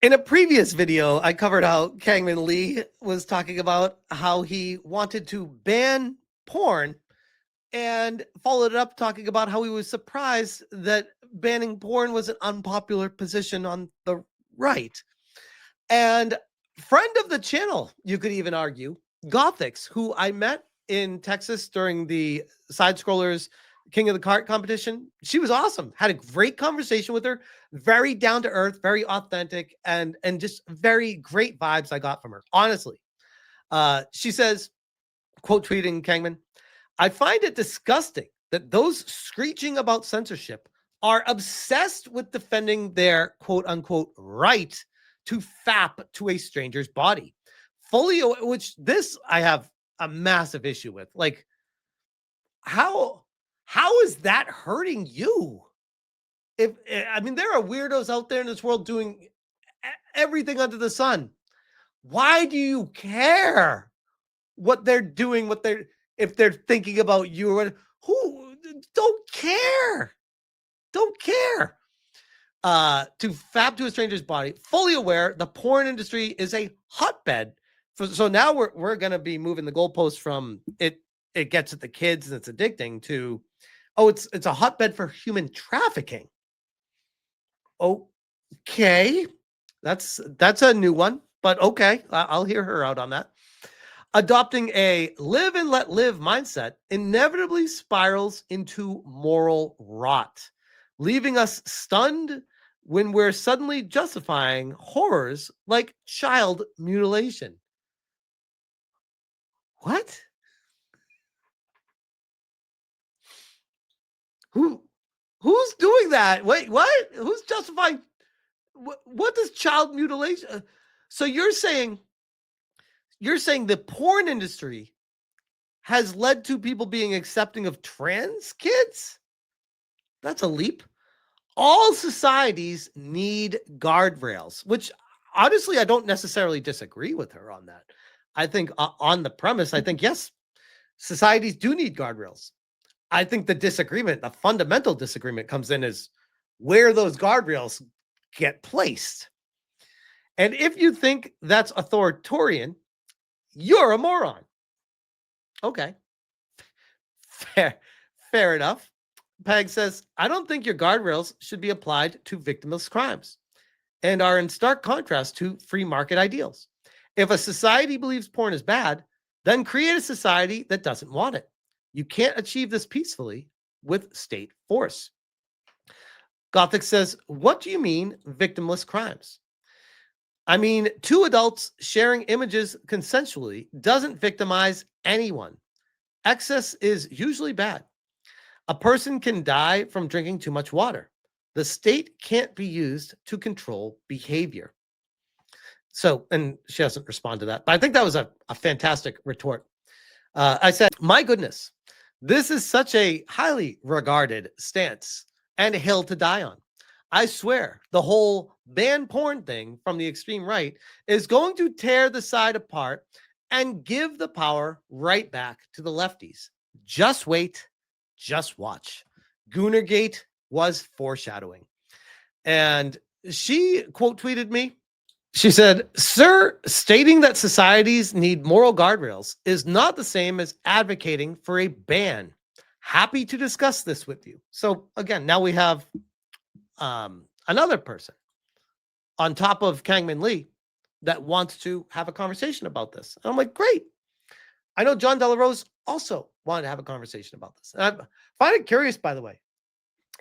In a previous video, I covered how Kangman Lee was talking about how he wanted to ban porn and followed it up talking about how he was surprised that banning porn was an unpopular position on the right. And friend of the channel, you could even argue, Gothix, who I met in Texas during the Side Scrollers King of the Cart competition. She was awesome. Had a great conversation with her. Very down to earth, very authentic, and just very great vibes I got from her. Honestly, she says, quote tweeting Kangman, "I find it disgusting that those screeching about censorship are obsessed with defending their quote unquote right to fap to a stranger's body. Fully, which this I have a massive issue with. Like, how is that hurting you? If I mean, there are weirdos out there in this world doing everything under the sun. Why do you care what they're doing? If they're thinking about you or what? Who don't care? Don't care. To fap to a stranger's body, fully aware the porn industry is a hotbed. So now we're going to be moving the goalposts from it gets at the kids and it's addicting to, oh, it's a hotbed for human trafficking. Okay, that's a new one, but okay, I'll hear her out on that. Adopting a live and let live mindset inevitably spirals into moral rot, leaving us stunned when we're suddenly justifying horrors like child mutilation. What? Who's doing that? Wait, what? Who's justifying? What does child mutilation? So you're saying the porn industry has led to people being accepting of trans kids? That's a leap. All societies need guardrails, which honestly, I don't necessarily disagree with her on that. I think on the premise, I think, yes, societies do need guardrails. I think the disagreement, the fundamental disagreement comes in is where those guardrails get placed. And if you think that's authoritarian, you're a moron. Okay. Fair enough. Peg says, I don't think your guardrails should be applied to victimless crimes and are in stark contrast to free market ideals. If a society believes porn is bad, then create a society that doesn't want it. You can't achieve this peacefully with state force. Gothix says, what do you mean victimless crimes? I mean, two adults sharing images consensually doesn't victimize anyone. Excess is usually bad. A person can die from drinking too much water. The state can't be used to control behavior. So, and she doesn't respond to that, but I think that was a fantastic retort. I said, my goodness, this is such a highly regarded stance and a hill to die on. I swear the whole ban porn thing from the extreme right is going to tear the side apart and give the power right back to the lefties. Just wait. Just watch. GoonerGate was foreshadowing. And she quote tweeted me. She said, sir, stating that societies need moral guardrails is not the same as advocating for a ban. Happy to discuss this with you. So again, now we have another person on top of Kangman Lee that wants to have a conversation about this. And I'm like, great. I know John Delarose also wanted to have a conversation about this. And I find it curious, by the way,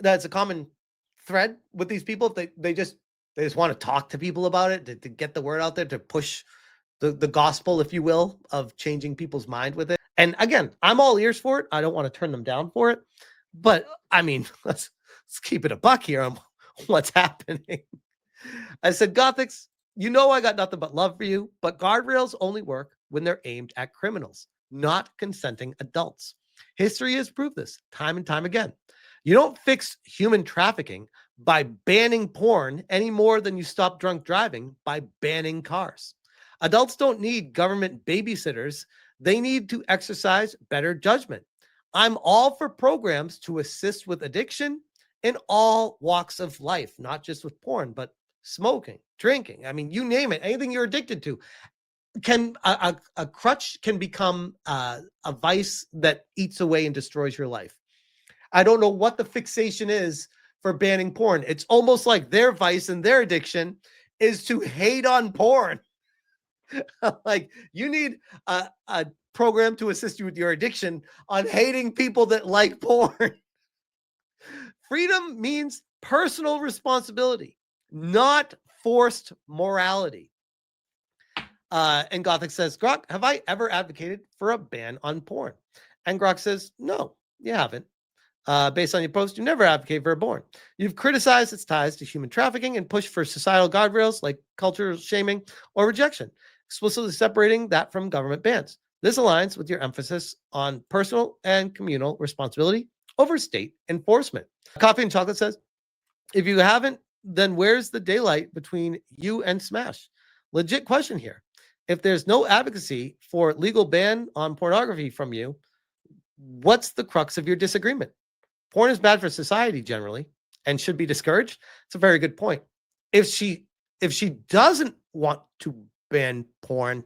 that it's a common thread with these people. They just want to talk to people about it, to get the word out there, to push the gospel, if you will, of changing people's mind with it. And again, I'm all ears for it. I don't want to turn them down for it. But I mean, let's keep it a buck here on what's happening. I said, Gothix, you know I got nothing but love for you, but guardrails only work when they're aimed at criminals, not consenting adults. History has proved this time and time again. You don't fix human trafficking by banning porn any more than you stop drunk driving by banning cars. Adults don't need government babysitters. They need to exercise better judgment. I'm all for programs to assist with addiction in all walks of life, not just with porn, but smoking, drinking. I mean, you name it, anything you're addicted to. Can a crutch can become a vice that eats away and destroys your life. I don't know what the fixation is for banning porn. It's almost like their vice and their addiction is to hate on porn. Like, you need a program to assist you with your addiction on hating people that like porn. Freedom means personal responsibility, not forced morality. And Gothix says, Grok, have I ever advocated for a ban on porn? And Grok says, no, you haven't. Based on your post, you never advocate for a ban. You've criticized its ties to human trafficking and pushed for societal guardrails like cultural shaming or rejection, explicitly separating that from government bans. This aligns with your emphasis on personal and communal responsibility over state enforcement. Coffee and Chocolate says, if you haven't, then where's the daylight between you and Smash? Legit question here. If there's no advocacy for legal ban on pornography from you, what's the crux of your disagreement? Porn is bad for society generally and should be discouraged. It's a very good point. If she doesn't want to ban porn,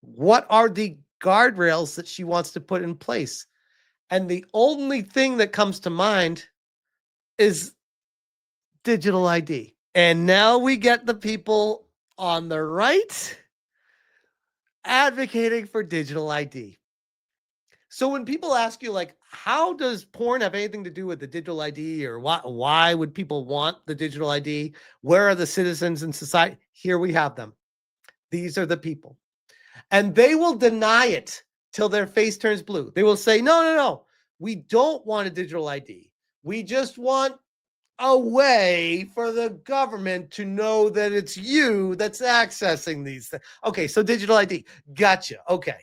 what are the guardrails that she wants to put in place? And the only thing that comes to mind is digital ID. And now we get the people on the right advocating for digital ID. So when people ask you, like, how does porn have anything to do with the digital ID, or why would people want the digital ID? Where are the citizens in society? Here we have them. These are the people. And they will deny it till their face turns blue. They will say, no, we don't want a digital ID. We just want a way for the government to know that it's you that's accessing these things. Okay, so digital ID. Gotcha. Okay.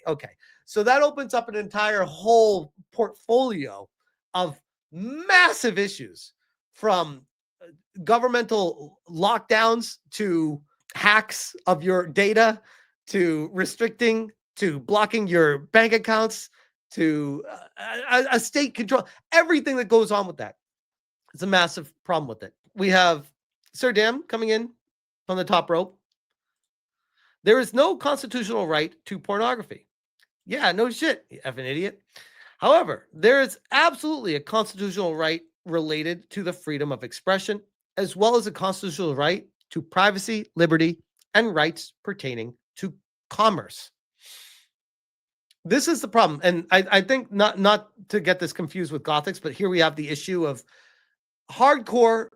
So that opens up an entire whole portfolio of massive issues, from governmental lockdowns to hacks of your data, to restricting, to blocking your bank accounts, to a state control, everything that goes on with that. It's a massive problem with it. We have Sir Dam coming in on the top rope. There is no constitutional right to pornography. Yeah, no shit, you effing idiot. However, there is absolutely a constitutional right related to the freedom of expression, as well as a constitutional right to privacy, liberty, and rights pertaining to commerce. This is the problem. And I think not to get this confused with Gothix, but here we have the issue of hardcore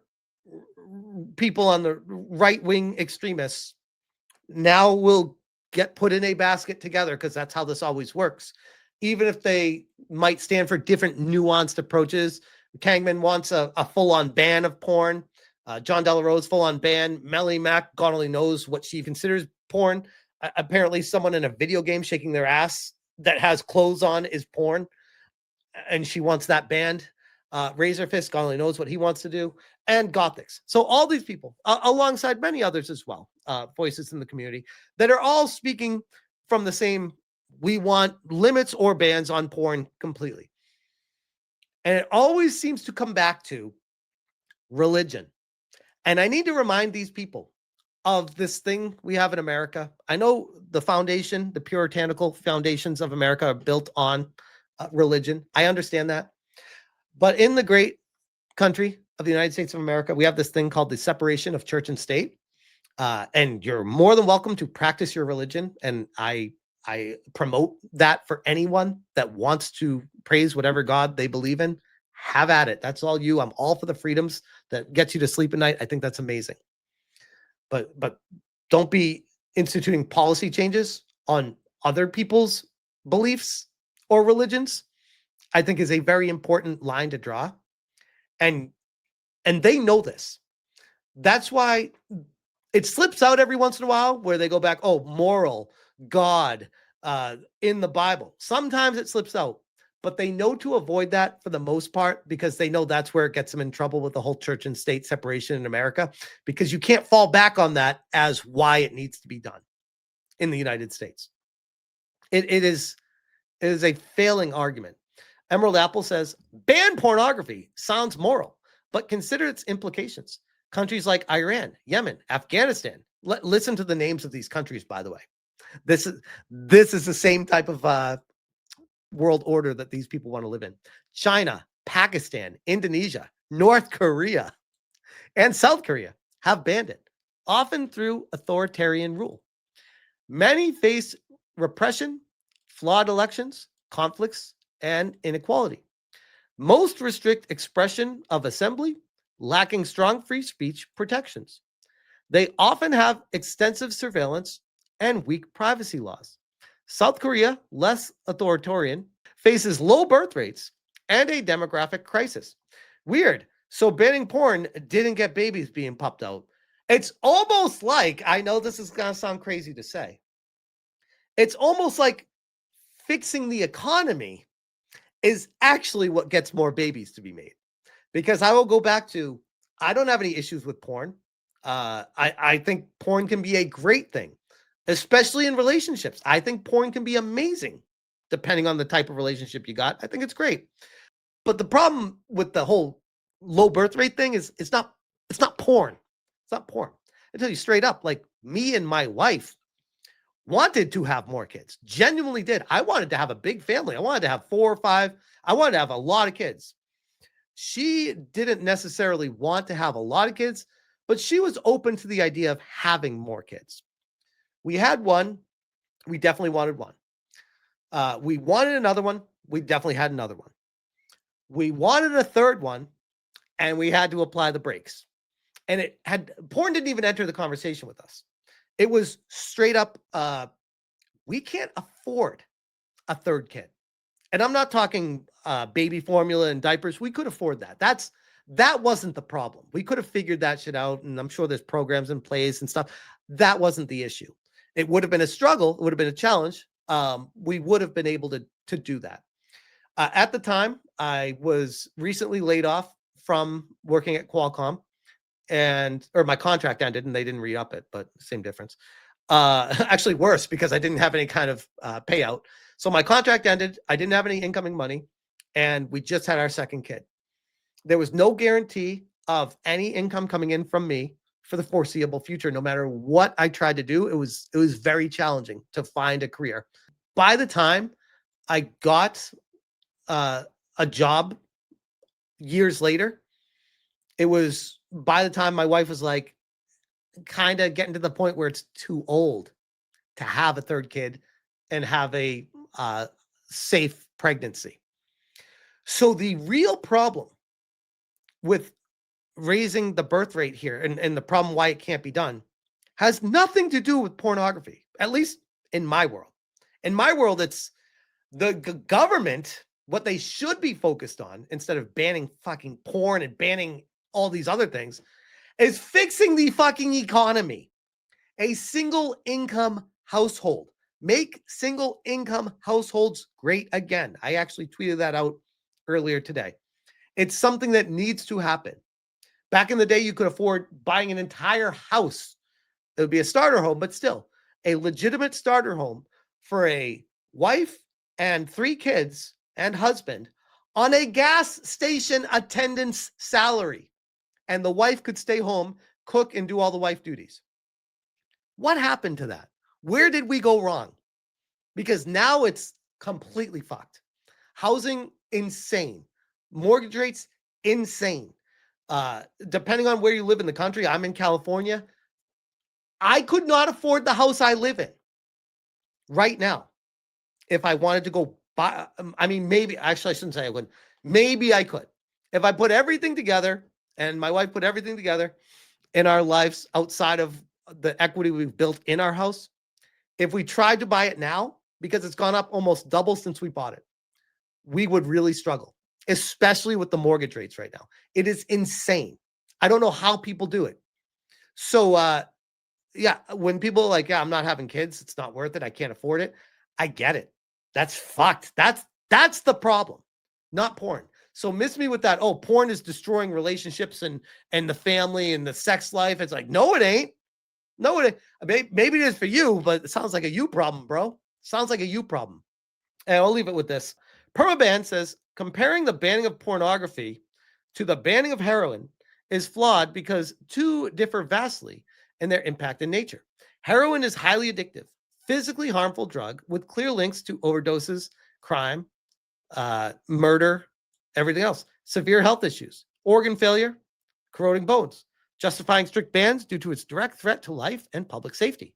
people on the right-wing extremists now will get put in a basket together, because that's how this always works. Even if they might stand for different nuanced approaches. Kangman wants a full-on ban of porn. John Della Rose, full-on ban. Melanie Mack, God only knows what she considers porn. Apparently someone in a video game shaking their ass that has clothes on is porn, and she wants that banned. Razorfist, God only knows what he wants to do, and Gothix. So all these people, alongside many others as well, voices in the community, that are all speaking from the same, we want limits or bans on porn completely. And it always seems to come back to religion. And I need to remind these people of this thing we have in America. I know the foundation, the puritanical foundations of America are built on religion. I understand that. But in the great country of the United States of America, we have this thing called the separation of church and state. And you're more than welcome to practice your religion. And I promote that for anyone that wants to praise whatever God they believe in. Have at it. That's all you. I'm all for the freedoms that gets you to sleep at night. I think that's amazing. But don't be instituting policy changes on other people's beliefs or religions. I think is a very important line to draw. And they know this. That's why it slips out every once in a while where they go back, oh, moral, God, in the Bible. Sometimes it slips out, but they know to avoid that for the most part, because they know that's where it gets them in trouble with the whole church and state separation in America, because you can't fall back on that as why it needs to be done in the United States. It is a failing argument. Emerald Apple says, ban pornography sounds moral, but consider its implications. Countries like Iran, Yemen, Afghanistan. Listen to the names of these countries, by the way. This is the same type of world order that these people want to live in. China, Pakistan, Indonesia, North Korea, and South Korea have banned it, often through authoritarian rule. Many face repression, flawed elections, conflicts, and inequality. Most restrict expression of assembly, lacking strong free speech protections. They often have extensive surveillance and weak privacy laws. South Korea, less authoritarian, faces low birth rates and a demographic crisis. Weird. So banning porn didn't get babies being popped out. It's almost like, I know this is going to sound crazy to say, it's almost like fixing the economy is actually what gets more babies to be made. Because I will go back to, I don't have any issues with porn. I think porn can be a great thing, especially in relationships. I think porn can be amazing, depending on the type of relationship you got. I think it's great. But the problem with the whole low birth rate thing is it's not porn. It's not porn. I tell you straight up, like me and my wife wanted to have more kids, genuinely did. I wanted to have a big family. I wanted to have 4 or 5. I wanted to have a lot of kids. She didn't necessarily want to have a lot of kids, but she was open to the idea of having more kids. We had one. We definitely wanted one. We wanted another one. We definitely had another one. We wanted a third one, and we had to apply the brakes. And porn didn't even enter the conversation with us. It was straight up, we can't afford a third kid. And I'm not talking baby formula and diapers. We could afford that. That wasn't the problem. We could have figured that shit out, and I'm sure there's programs in place and stuff. That wasn't the issue. It would have been a struggle. It would have been a challenge. We would have been able to do that. At the time, I was recently laid off from working at Qualcomm, or my contract ended and they didn't re-up it, but same difference. Actually worse, because I didn't have any kind of payout. So my contract ended. I didn't have any incoming money, and we just had our second kid. There was no guarantee of any income coming in from me for the foreseeable future. No matter what I tried to do, it was very challenging to find a career. By the time I got a job years later, it was by the time my wife was like kind of getting to the point where it's too old to have a third kid and have a safe pregnancy. So the real problem with raising the birth rate here and the problem why it can't be done has nothing to do with pornography, at least in my world. In my world, it's the government, what they should be focused on instead of banning fucking porn and banning all these other things, is fixing the fucking economy. A single income household. Make single income households great again. I actually tweeted that out earlier today. It's something that needs to happen. Back in the day, you could afford buying an entire house. It would be a starter home, but still a legitimate starter home for a wife and 3 kids and husband on a gas station attendant's salary. And the wife could stay home, cook, and do all the wife duties. What happened to that? Where did we go wrong? Because now it's completely fucked. Housing, insane. Mortgage rates, insane. Depending on where you live in the country, I'm in California. I could not afford the house I live in right now. If I wanted to go buy, I mean, maybe, actually, I shouldn't say I wouldn't. Maybe I could. If I put everything together, and my wife put everything together in our lives outside of the equity we've built in our house, if we tried to buy it now, because it's gone up almost double since we bought it, we would really struggle, especially with the mortgage rates right now. It is insane. I don't know how people do it. So, yeah, when people are like, yeah, I'm not having kids, it's not worth it, I can't afford it, I get it. That's fucked. That's the problem, not porn. So miss me with that. Oh, porn is destroying relationships and the family and the sex life. It's like, no, it ain't. No, it ain't. Maybe it is for you, but it sounds like a you problem, bro. Sounds like a you problem. And I'll leave it with this. Permaban says, comparing the banning of pornography to the banning of heroin is flawed because two differ vastly in their impact and nature. Heroin is highly addictive, physically harmful drug with clear links to overdoses, crime, murder, everything else, severe health issues, organ failure, corroding bones, justifying strict bans due to its direct threat to life and public safety.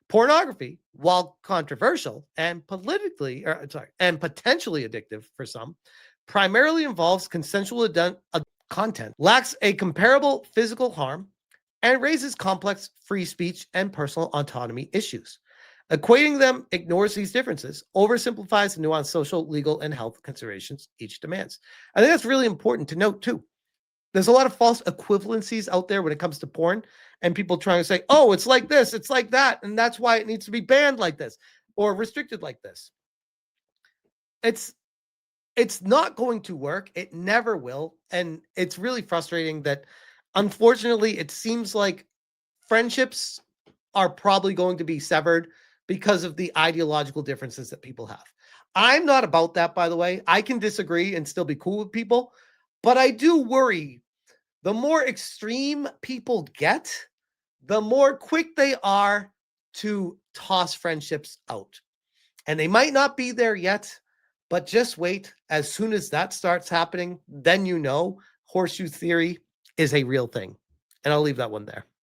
Pornography, while controversial and potentially addictive for some, primarily involves consensual content, lacks a comparable physical harm, and raises complex free speech and personal autonomy issues. Equating them ignores these differences, oversimplifies the nuanced social, legal, and health considerations each demands. I think that's really important to note, too. There's a lot of false equivalencies out there when it comes to porn, and people trying to say, oh, it's like this, it's like that, and that's why it needs to be banned like this or restricted like this. It's not going to work. It never will. And it's really frustrating that, unfortunately, it seems like friendships are probably going to be severed because of the ideological differences that people have. I'm not about that, by the way. I can disagree and still be cool with people, but I do worry the more extreme people get, the more quick they are to toss friendships out. And they might not be there yet, but just wait. As soon as that starts happening, then you know horseshoe theory is a real thing. And I'll leave that one there.